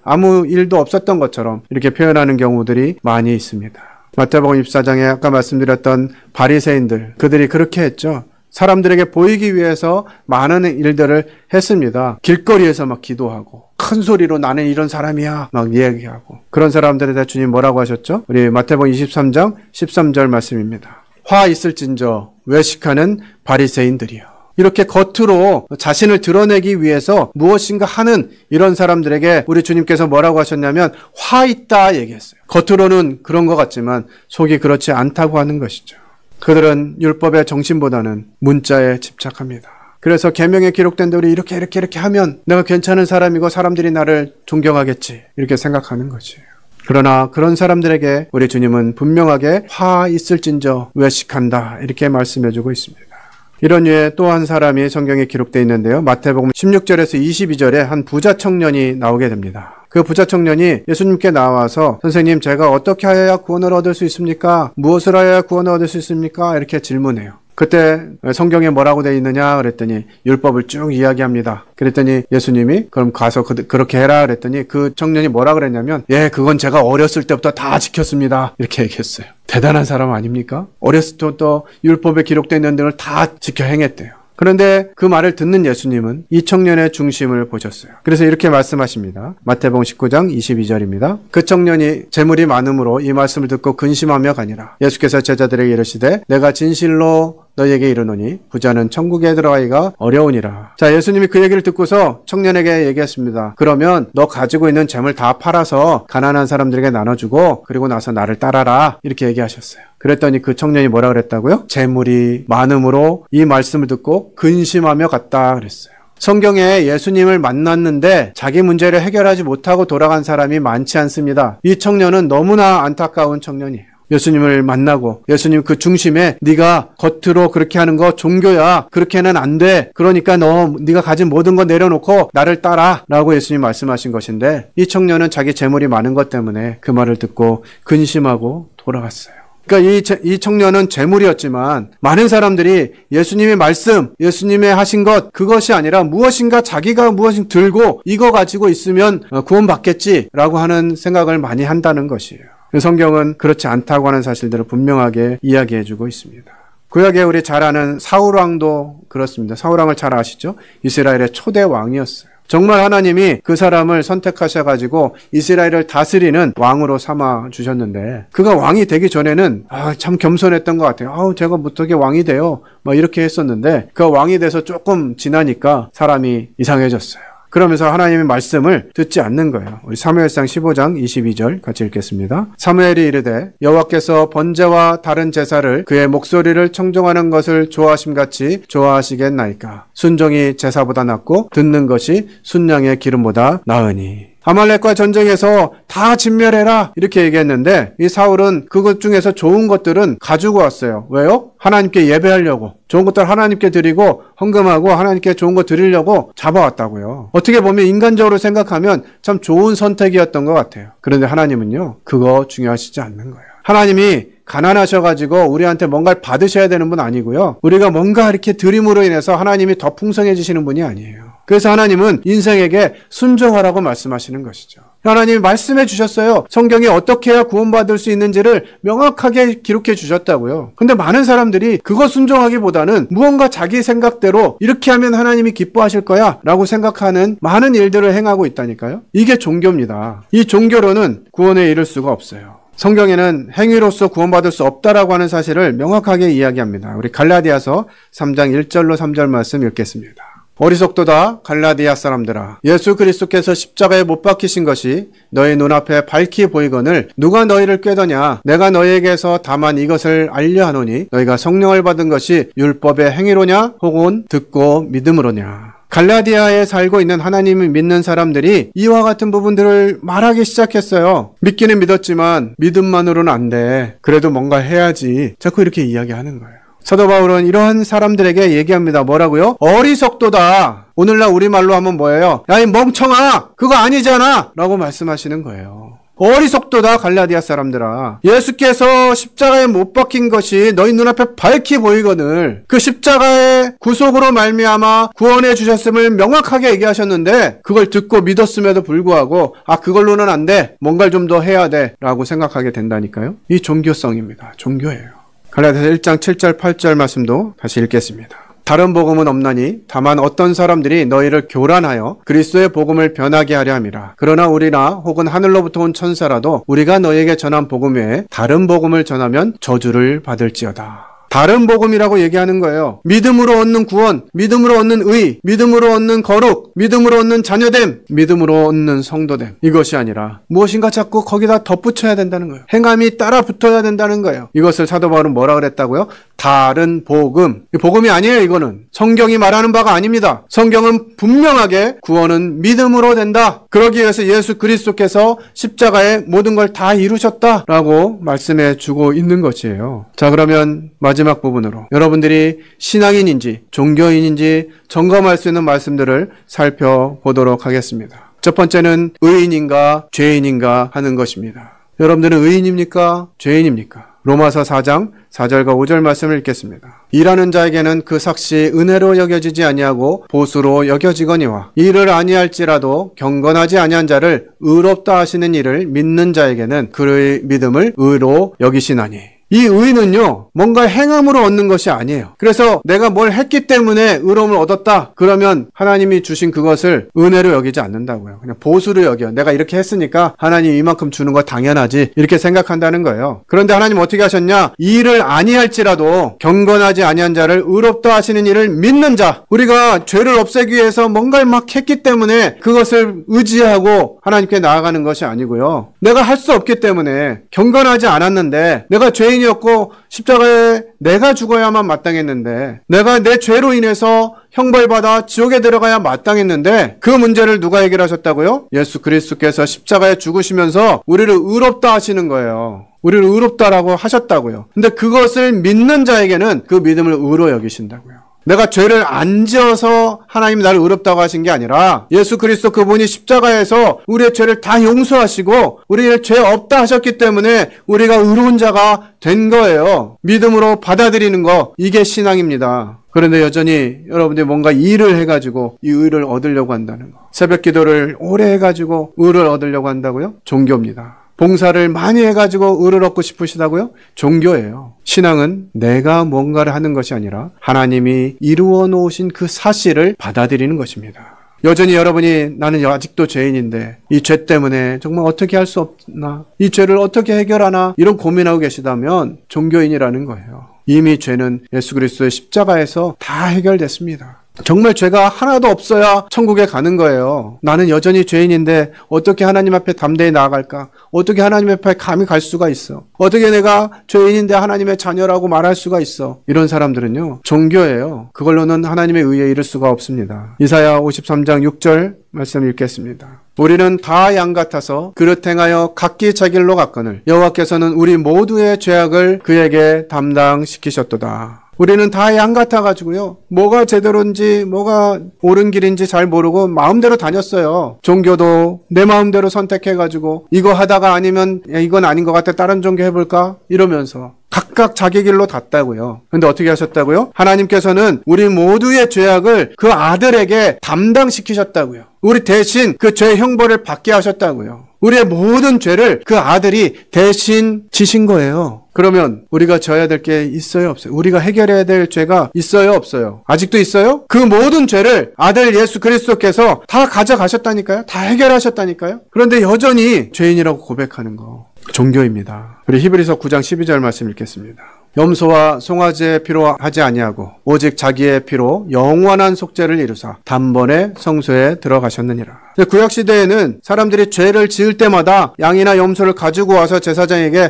[SPEAKER 1] 아무 일도 없었던 것처럼 이렇게 표현하는 경우들이 많이 있습니다. 마태복음 24장에 아까 말씀드렸던 바리새인들, 그들이 그렇게 했죠. 사람들에게 보이기 위해서 많은 일들을 했습니다. 길거리에서 막 기도하고 큰 소리로 나는 이런 사람이야 막 이야기하고, 그런 사람들에 대해 주님 뭐라고 하셨죠? 우리 마태복음 23장 13절 말씀입니다. 화 있을진저 외식하는 바리새인들이여. 이렇게 겉으로 자신을 드러내기 위해서 무엇인가 하는 이런 사람들에게 우리 주님께서 뭐라고 하셨냐면 화 있다 얘기했어요. 겉으로는 그런 것 같지만 속이 그렇지 않다고 하는 것이죠. 그들은 율법의 정신보다는 문자에 집착합니다. 그래서 계명에 기록된 대로 이렇게 하면 내가 괜찮은 사람이고 사람들이 나를 존경하겠지, 이렇게 생각하는 것이에요. 그러나 그런 사람들에게 우리 주님은 분명하게 화 있을진저 외식한다, 이렇게 말씀해주고 있습니다. 이런 유에 또 한 사람이 성경에 기록되어 있는데요. 마태복음 16절에서 22절에 한 부자 청년이 나오게 됩니다. 그 부자 청년이 예수님께 나와서 선생님, 제가 어떻게 하여야 구원을 얻을 수 있습니까? 무엇을 하여야 구원을 얻을 수 있습니까? 이렇게 질문해요. 그때 성경에 뭐라고 되어 있느냐 그랬더니 율법을 쭉 이야기합니다. 그랬더니 예수님이 그럼 가서 그렇게 해라 그랬더니 그 청년이 뭐라 그랬냐면 예, 그건 제가 어렸을 때부터 다 지켰습니다, 이렇게 얘기했어요. 대단한 사람 아닙니까? 어렸을 때부터 율법에 기록되어 있는 등을 다 지켜 행했대요. 그런데 그 말을 듣는 예수님은 이 청년의 중심을 보셨어요. 그래서 이렇게 말씀하십니다. 마태복음 19장 22절입니다. 그 청년이 재물이 많음으로 이 말씀을 듣고 근심하며 가니라. 예수께서 제자들에게 이르시되 내가 진실로 너희에게 이르노니 부자는 천국에 들어가기가 어려우니라. 자, 예수님이 그 얘기를 듣고서 청년에게 얘기했습니다. 그러면 너 가지고 있는 재물 다 팔아서 가난한 사람들에게 나눠주고 그리고 나서 나를 따라라, 이렇게 얘기하셨어요. 그랬더니 그 청년이 뭐라 그랬다고요? 재물이 많음으로 이 말씀을 듣고 근심하며 갔다 그랬어요. 성경에 예수님을 만났는데 자기 문제를 해결하지 못하고 돌아간 사람이 많지 않습니다. 이 청년은 너무나 안타까운 청년이에요. 예수님을 만나고 예수님 그 중심에 네가 겉으로 그렇게 하는 거 종교야, 그렇게는 안 돼, 그러니까 네가 가진 모든 거 내려놓고 나를 따라 라고 예수님 말씀하신 것인데, 이 청년은 자기 재물이 많은 것 때문에 그 말을 듣고 근심하고 돌아갔어요. 그러니까 이 청년은 재물이었지만 많은 사람들이 예수님의 말씀, 예수님의 하신 것, 그것이 아니라 무엇인가 자기가 무엇인가 들고 이거 가지고 있으면 구원받겠지라고 하는 생각을 많이 한다는 것이에요. 성경은 그렇지 않다고 하는 사실들을 분명하게 이야기해주고 있습니다. 구약에 우리 잘 아는 사울왕도 그렇습니다. 사울왕을 잘 아시죠? 이스라엘의 초대 왕이었어요. 정말 하나님이 그 사람을 선택하셔가지고 이스라엘을 다스리는 왕으로 삼아 주셨는데, 그가 왕이 되기 전에는 참 겸손했던 것 같아요. 제가 어떻게 왕이 돼요? 막 이렇게 했었는데 그 왕이 돼서 조금 지나니까 사람이 이상해졌어요. 그러면서 하나님의 말씀을 듣지 않는 거예요. 우리 사무엘상 15장 22절 같이 읽겠습니다. 사무엘이 이르되 여호와께서 번제와 다른 제사를 그의 목소리를 청종하는 것을 좋아하심같이 좋아하시겠나이까. 순종이 제사보다 낫고 듣는 것이 순양의 기름보다 나으니. 아말렉과 전쟁에서 다 진멸해라, 이렇게 얘기했는데 이 사울은 그것 중에서 좋은 것들은 가지고 왔어요. 왜요? 하나님께 예배하려고, 좋은 것들 하나님께 드리고 헌금하고 하나님께 좋은 거 드리려고 잡아왔다고요. 어떻게 보면 인간적으로 생각하면 참 좋은 선택이었던 것 같아요. 그런데 하나님은요, 그거 중요하시지 않는 거예요. 하나님이 가난하셔가지고 우리한테 뭔가를 받으셔야 되는 분 아니고요. 우리가 뭔가 이렇게 드림으로 인해서 하나님이 더 풍성해지시는 분이 아니에요. 그래서 하나님은 인생에게 순종하라고 말씀하시는 것이죠. 하나님이 말씀해 주셨어요. 성경에 어떻게 해야 구원받을 수 있는지를 명확하게 기록해 주셨다고요. 근데 많은 사람들이 그거 순종하기보다는 무언가 자기 생각대로 이렇게 하면 하나님이 기뻐하실 거야 라고 생각하는 많은 일들을 행하고 있다니까요. 이게 종교입니다. 이 종교로는 구원에 이를 수가 없어요. 성경에는 행위로서 구원받을 수 없다라고 하는 사실을 명확하게 이야기합니다. 우리 갈라디아서 3장 1절로 3절 말씀 읽겠습니다. 어리석도다 갈라디아 사람들아, 예수 그리스도께서 십자가에 못 박히신 것이 너희 눈앞에 밝히 보이거늘 누가 너희를 꾀더냐. 내가 너희에게서 다만 이것을 알려 하노니 너희가 성령을 받은 것이 율법의 행위로냐 혹은 듣고 믿음으로냐. 갈라디아에 살고 있는 하나님을 믿는 사람들이 이와 같은 부분들을 말하기 시작했어요. 믿기는 믿었지만 믿음만으로는 안 돼. 그래도 뭔가 해야지. 자꾸 이렇게 이야기하는 거예요. 사도 바울은 이러한 사람들에게 얘기합니다. 뭐라고요? 어리석도다. 오늘날 우리말로 하면 뭐예요? 야, 이 멍청아! 그거 아니잖아! 라고 말씀하시는 거예요. 어리석도다 갈라디아 사람들아. 예수께서 십자가에 못 박힌 것이 너희 눈앞에 밝히 보이거늘 그 십자가의 구속으로 말미암아 구원해 주셨음을 명확하게 얘기하셨는데 그걸 듣고 믿었음에도 불구하고 그걸로는 안 돼. 뭔가를 좀 더 해야 돼. 라고 생각하게 된다니까요. 이 종교성입니다. 종교예요. 갈라디아서 1장 7절 8절 말씀도 다시 읽겠습니다. 다른 복음은 없나니 다만 어떤 사람들이 너희를 교란하여 그리스도의 복음을 변하게 하려 함이라. 그러나 우리나 혹은 하늘로부터 온 천사라도 우리가 너희에게 전한 복음 외에 다른 복음을 전하면 저주를 받을지어다. 다른 복음이라고 얘기하는 거예요. 믿음으로 얻는 구원, 믿음으로 얻는 의, 믿음으로 얻는 거룩, 믿음으로 얻는 자녀됨, 믿음으로 얻는 성도됨. 이것이 아니라 무엇인가 자꾸 거기다 덧붙여야 된다는 거예요. 행함이 따라 붙어야 된다는 거예요. 이것을 사도 바울은 뭐라 그랬다고요? 다른 복음. 복음이 아니에요, 이거는. 성경이 말하는 바가 아닙니다. 성경은 분명하게 구원은 믿음으로 된다. 그러기 위해서 예수 그리스도께서 십자가에 모든 걸 다 이루셨다라고 말씀해 주고 있는 것이에요. 자, 그러면 마지막 부분으로 여러분들이 신앙인인지 종교인인지 점검할 수 있는 말씀들을 살펴보도록 하겠습니다. 첫 번째는 의인인가 죄인인가 하는 것입니다. 여러분들은 의인입니까? 죄인입니까? 로마서 4장 4절과 5절 말씀을 읽겠습니다. 일하는 자에게는 그 삭시 은혜로 여겨지지 아니하고 보수로 여겨지거니와 이를 아니할지라도 경건하지 아니한 자를 의롭다 하시는 이를 믿는 자에게는 그의 믿음을 의로 여기시나니. 이 의는요, 뭔가 행함으로 얻는 것이 아니에요. 그래서 내가 뭘 했기 때문에 의로움을 얻었다. 그러면 하나님이 주신 그것을 은혜로 여기지 않는다고요. 그냥 보수로 여겨. 내가 이렇게 했으니까 하나님이 이만큼 주는 거 당연하지. 이렇게 생각한다는 거예요. 그런데 하나님 어떻게 하셨냐? 이 일을 아니할지라도 경건하지 아니한 자를 의롭다 하시는 이를 믿는 자. 우리가 죄를 없애기 위해서 뭔가를 막 했기 때문에 그것을 의지하고 하나님께 나아가는 것이 아니고요. 내가 할 수 없기 때문에 경건하지 않았는데 내가 죄인이었고 십자가에 내가 죽어야만 마땅했는데 내가 내 죄로 인해서 형벌받아 지옥에 들어가야 마땅했는데 그 문제를 누가 해결하셨다고요? 예수 그리스도께서 십자가에 죽으시면서 우리를 의롭다 하시는 거예요. 우리를 의롭다라고 하셨다고요. 근데 그것을 믿는 자에게는 그 믿음을 의로 여기신다고요. 내가 죄를 안 지어서 하나님이 나를 의롭다고 하신 게 아니라 예수 그리스도 그분이 십자가에서 우리의 죄를 다 용서하시고 우리의 죄 없다 하셨기 때문에 우리가 의로운 자가 된 거예요. 믿음으로 받아들이는 거, 이게 신앙입니다. 그런데 여전히 여러분들이 뭔가 일을 해가지고 이 의를 얻으려고 한다는 거. 새벽 기도를 오래 해가지고 의를 얻으려고 한다고요? 종교입니다. 봉사를 많이 해가지고 의를 얻고 싶으시다고요? 종교예요. 신앙은 내가 뭔가를 하는 것이 아니라 하나님이 이루어 놓으신 그 사실을 받아들이는 것입니다. 여전히 여러분이 나는 아직도 죄인인데 이 죄 때문에 정말 어떻게 할 수 없나? 이 죄를 어떻게 해결하나? 이런 고민하고 계시다면 종교인이라는 거예요. 이미 죄는 예수 그리스도의 십자가에서 다 해결됐습니다. 정말 죄가 하나도 없어야 천국에 가는 거예요. 나는 여전히 죄인인데 어떻게 하나님 앞에 담대히 나아갈까? 어떻게 하나님 앞에 감히 갈 수가 있어? 어떻게 내가 죄인인데 하나님의 자녀라고 말할 수가 있어? 이런 사람들은요, 종교예요. 그걸로는 하나님의 의에 이를 수가 없습니다. 이사야 53장 6절 말씀 읽겠습니다. 우리는 다 양 같아서 그릇 행하여 각기 자기 길로 갔거늘 여호와께서는 우리 모두의 죄악을 그에게 담당시키셨도다. 우리는 다 양 같아가지고요. 뭐가 제대로인지 뭐가 옳은 길인지 잘 모르고 마음대로 다녔어요. 종교도 내 마음대로 선택해가지고 이거 하다가 아니면 이건 아닌 것 같아 다른 종교 해볼까? 이러면서 각각 자기 길로 갔다고요. 근데 어떻게 하셨다고요? 하나님께서는 우리 모두의 죄악을 그 아들에게 담당시키셨다고요. 우리 대신 그 죄의 형벌을 받게 하셨다고요. 우리의 모든 죄를 그 아들이 대신 지신 거예요. 그러면 우리가 져야 될 게 있어요, 없어요? 우리가 해결해야 될 죄가 있어요, 없어요? 아직도 있어요? 그 모든 죄를 아들 예수 그리스도께서 다 가져가셨다니까요? 다 해결하셨다니까요? 그런데 여전히 죄인이라고 고백하는 거 종교입니다. 우리 히브리서 9장 12절 말씀 읽겠습니다. 염소와 송아지의 피로 하지 아니하고 오직 자기의 피로 영원한 속죄를 이루사 단번에 성소에 들어가셨느니라. 구약시대에는 사람들이 죄를 지을 때마다 양이나 염소를 가지고 와서 제사장에게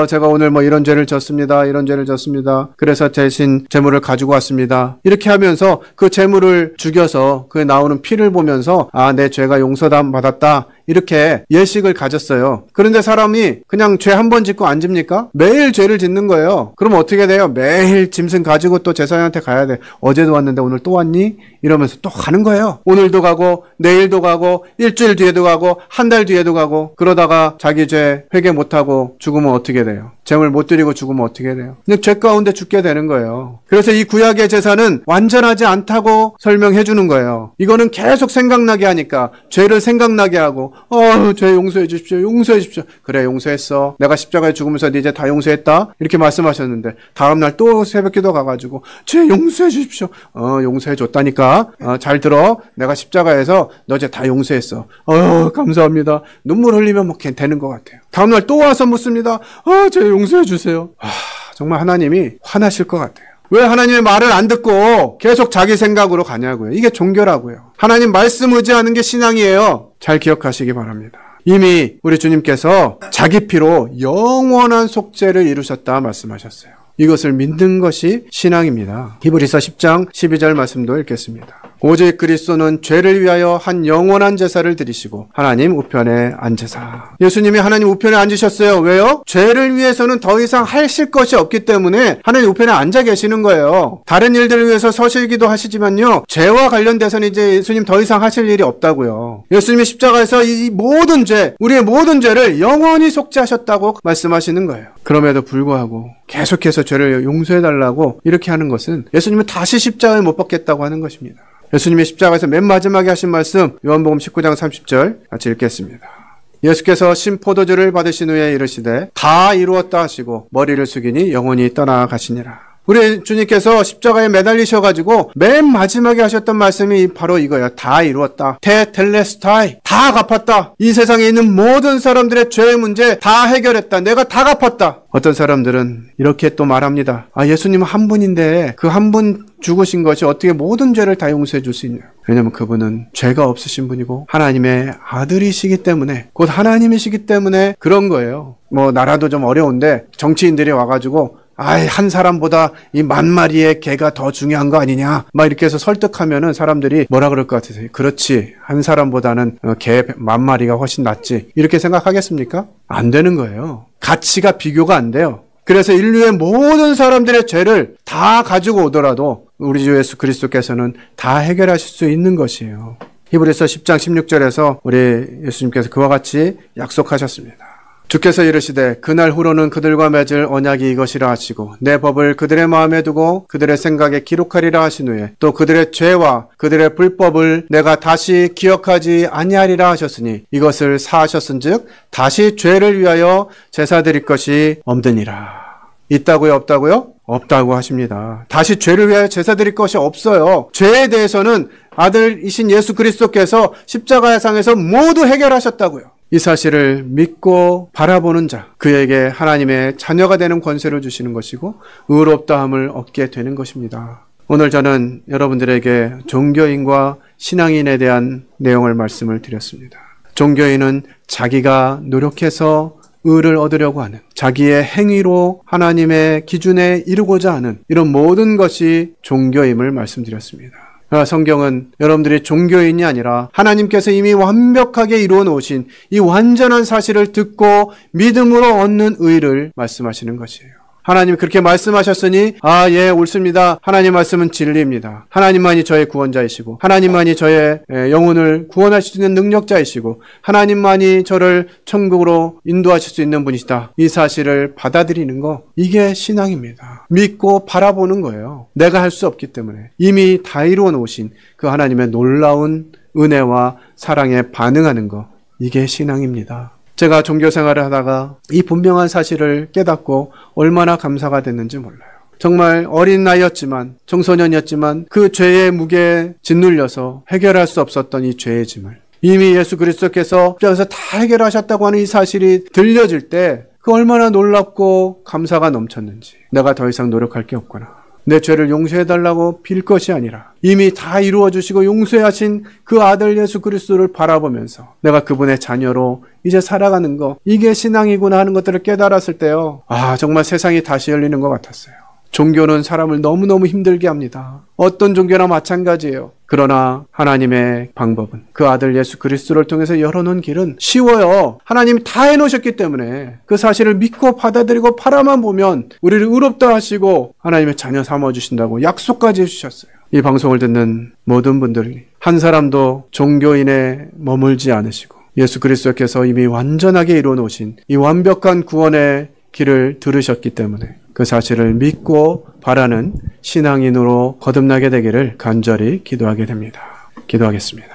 [SPEAKER 1] 제가 오늘 뭐 이런 죄를 졌습니다. 이런 죄를 졌습니다. 그래서 대신 제물을 가지고 왔습니다. 이렇게 하면서 그 제물을 죽여서 그에 나오는 피를 보면서 내 죄가 용서담 받았다. 이렇게 예식을 가졌어요. 그런데 사람이 그냥 죄 한 번 짓고 안 집니까? 매일 죄를 짓는 거예요. 그럼 어떻게 돼요? 매일 짐승 가지고 또 제사장한테 가야 돼. 어제도 왔는데 오늘 또 왔니? 이러면서 또 가는 거예요. 오늘도 가고 내일도 가고 일주일 뒤에도 가고 한 달 뒤에도 가고 그러다가 자기 죄 회개 못하고 죽으면 어떻게 돼요? 제물 못 드리고 죽으면 어떻게 돼요? 그냥 죄 가운데 죽게 되는 거예요. 그래서 이 구약의 제사는 완전하지 않다고 설명해 주는 거예요. 이거는 계속 생각나게 하니까 죄를 생각나게 하고 죄 용서해 주십시오. 용서해 주십시오. 그래, 용서했어. 내가 십자가에 죽으면서 네 이제 다 용서했다. 이렇게 말씀하셨는데 다음날 또 새벽기도 가가지고 죄 용서해 주십시오. 용서해 줬다니까. 잘 들어. 내가 십자가에서 너 이제 다 용서했어. 감사합니다. 눈물 흘리면 뭐 되는 것 같아요. 다음날 또 와서 묻습니다. 죄 용서해 주세요. 정말 하나님이 화나실 것 같아요. 왜 하나님의 말을 안 듣고 계속 자기 생각으로 가냐고요. 이게 종교라고요. 하나님 말씀 의지하는 게 신앙이에요. 잘 기억하시기 바랍니다. 이미 우리 주님께서 자기 피로 영원한 속죄를 이루셨다 말씀하셨어요. 이것을 믿는 것이 신앙입니다. 히브리서 10장 12절 말씀도 읽겠습니다. 오직 그리스도는 죄를 위하여 한 영원한 제사를 드리시고 하나님 우편에 앉으사. 예수님이 하나님 우편에 앉으셨어요. 왜요? 죄를 위해서는 더 이상 하실 것이 없기 때문에 하나님 우편에 앉아 계시는 거예요. 다른 일들을 위해서 서실기도 하시지만요, 죄와 관련돼서는 이제 예수님 더 이상 하실 일이 없다고요. 예수님이 십자가에서 이 모든 죄, 우리의 모든 죄를 영원히 속죄하셨다고 말씀하시는 거예요. 그럼에도 불구하고 계속해서 죄를 용서해달라고 이렇게 하는 것은 예수님은 다시 십자가에 못 박겠다고 하는 것입니다. 예수님이 십자가에서 맨 마지막에 하신 말씀, 요한복음 19장 30절 같이 읽겠습니다. 예수께서 신포도주를 받으신 후에 이르시되 다 이루었다 하시고 머리를 숙이니 영원히 떠나가시니라. 우리 주님께서 십자가에 매달리셔가지고 맨 마지막에 하셨던 말씀이 바로 이거예요. 다 이루었다. 테텔레스타이. 다 갚았다. 이 세상에 있는 모든 사람들의 죄의 문제 다 해결했다. 내가 다 갚았다. 어떤 사람들은 이렇게 또 말합니다. 예수님은 한 분인데 그 한 분 죽으신 것이 어떻게 모든 죄를 다 용서해 줄 수 있냐. 왜냐하면 그분은 죄가 없으신 분이고 하나님의 아들이시기 때문에, 곧 하나님이시기 때문에 그런 거예요. 나라도 좀 어려운데 정치인들이 와가지고 한 사람보다 이 10,000마리의 개가 더 중요한 거 아니냐, 막 이렇게 해서 설득하면은 사람들이 뭐라 그럴 것 같으세요? 그렇지, 한 사람보다는 개 10,000마리가 훨씬 낫지, 이렇게 생각하겠습니까? 안 되는 거예요. 가치가 비교가 안 돼요. 그래서 인류의 모든 사람들의 죄를 다 가지고 오더라도 우리 주 예수 그리스도께서는 다 해결하실 수 있는 것이에요. 히브리서 10장 16절에서 우리 예수님께서 그와 같이 약속하셨습니다. 주께서 이르시되 그날 후로는 그들과 맺을 언약이 이것이라 하시고 내 법을 그들의 마음에 두고 그들의 생각에 기록하리라 하신 후에 또 그들의 죄와 그들의 불법을 내가 다시 기억하지 아니하리라 하셨으니 이것을 사하셨은즉 다시 죄를 위하여 제사 드릴 것이 없느니라. 있다고요? 없다고요? 없다고 하십니다. 다시 죄를 위하여 제사 드릴 것이 없어요. 죄에 대해서는 아들이신 예수 그리스도께서 십자가상에서 모두 해결하셨다고요. 이 사실을 믿고 바라보는 자, 그에게 하나님의 자녀가 되는 권세를 주시는 것이고 의롭다함을 얻게 되는 것입니다. 오늘 저는 여러분들에게 종교인과 신앙인에 대한 내용을 말씀을 드렸습니다. 종교인은 자기가 노력해서 의를 얻으려고 하는, 자기의 행위로 하나님의 기준에 이르고자 하는 이런 모든 것이 종교임을 말씀드렸습니다. 성경은 여러분들이 종교인이 아니라 하나님께서 이미 완벽하게 이루어 놓으신 이 완전한 사실을 듣고 믿음으로 얻는 의를 말씀하시는 것이에요. 하나님 그렇게 말씀하셨으니 예, 옳습니다. 하나님 말씀은 진리입니다. 하나님만이 저의 구원자이시고 하나님만이 저의 영혼을 구원하실 수 있는 능력자이시고 하나님만이 저를 천국으로 인도하실 수 있는 분이시다. 이 사실을 받아들이는 거, 이게 신앙입니다. 믿고 바라보는 거예요. 내가 할 수 없기 때문에 이미 다 이루어 놓으신 그 하나님의 놀라운 은혜와 사랑에 반응하는 거, 이게 신앙입니다. 제가 종교 생활을 하다가 이 분명한 사실을 깨닫고 얼마나 감사가 됐는지 몰라요. 정말 어린 나이였지만, 청소년이었지만 그 죄의 무게에 짓눌려서 해결할 수 없었던 이 죄의 짐을 이미 예수 그리스도께서 십자가에서 다 해결하셨다고 하는 이 사실이 들려질 때 그 얼마나 놀랍고 감사가 넘쳤는지. 내가 더 이상 노력할 게 없구나. 내 죄를 용서해달라고 빌 것이 아니라 이미 다 이루어주시고 용서하신 그 아들 예수 그리스도를 바라보면서 내가 그분의 자녀로 이제 살아가는 거, 이게 신앙이구나 하는 것들을 깨달았을 때요, 정말 세상이 다시 열리는 것 같았어요. 종교는 사람을 너무너무 힘들게 합니다. 어떤 종교나 마찬가지예요. 그러나 하나님의 방법은, 그 아들 예수 그리스도를 통해서 열어놓은 길은 쉬워요. 하나님이 다 해놓으셨기 때문에 그 사실을 믿고 받아들이고 바라만 보면 우리를 의롭다 하시고 하나님의 자녀 삼아주신다고 약속까지 해주셨어요. 이 방송을 듣는 모든 분들이 한 사람도 종교인에 머물지 않으시고 예수 그리스도께서 이미 완전하게 이루어놓으신 이 완벽한 구원의 길을 들으셨기 때문에 그 사실을 믿고 바라는 신앙인으로 거듭나게 되기를 간절히 기도하게 됩니다. 기도하겠습니다.